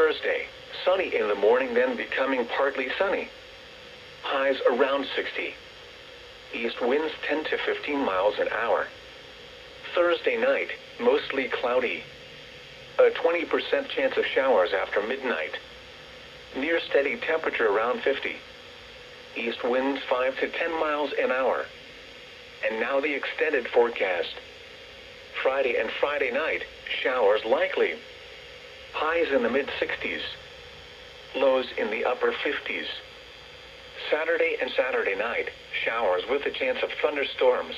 Thursday, sunny in the morning, then becoming partly sunny. Highs around 60. East winds 10 to 15 miles an hour. Thursday night, mostly cloudy. A 20% chance of showers after midnight. Near steady temperature around 50. East winds 5 to 10 miles an hour. And now the extended forecast. Friday and Friday night, showers likely. Highs in the mid-60s. Lows in the upper 50s. Saturday and Saturday night, showers with a chance of thunderstorms.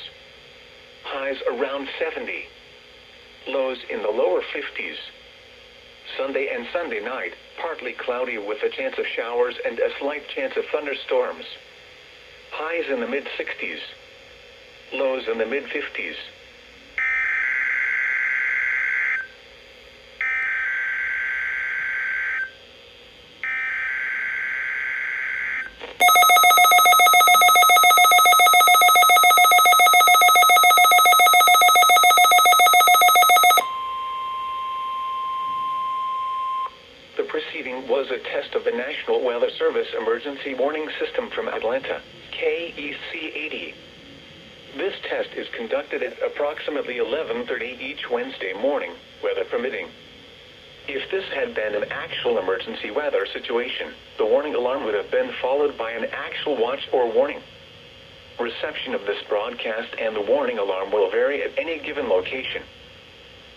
Highs around 70. Lows in the lower 50s. Sunday and Sunday night, partly cloudy with a chance of showers and a slight chance of thunderstorms. Highs in the mid-60s. Lows in the mid-50s. The preceding was a test of the National Weather Service Emergency Warning System from Atlanta, KEC-80. This test is conducted at approximately 11:30 each Wednesday morning, weather permitting. If this had been an actual emergency weather situation, the warning alarm would have been followed by an actual watch or warning. Reception of this broadcast and the warning alarm will vary at any given location.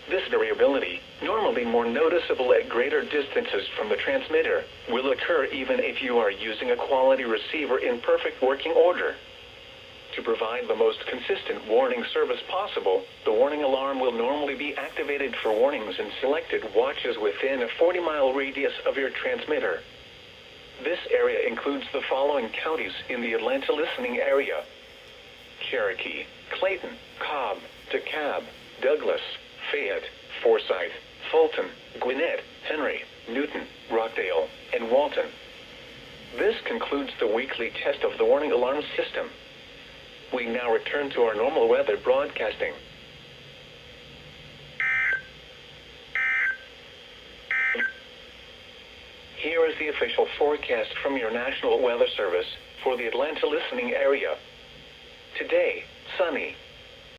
This variability, normally more noticeable at greater distances from the transmitter, will occur even if you are using a quality receiver in perfect working order. To provide the most consistent warning service possible, the warning alarm will normally be activated for warnings in selected watches within a 40-mile radius of your transmitter. This area includes the following counties in the Atlanta listening area: Cherokee, Clayton, Cobb, DeKalb, Douglas, Fayette, Forsyth, Fulton, Gwinnett, Henry, Newton, Rockdale, and Walton. This concludes the weekly test of the warning alarm system. We now return to our normal weather broadcasting. Here is the official forecast from your National Weather Service for the Atlanta listening area. Today, sunny,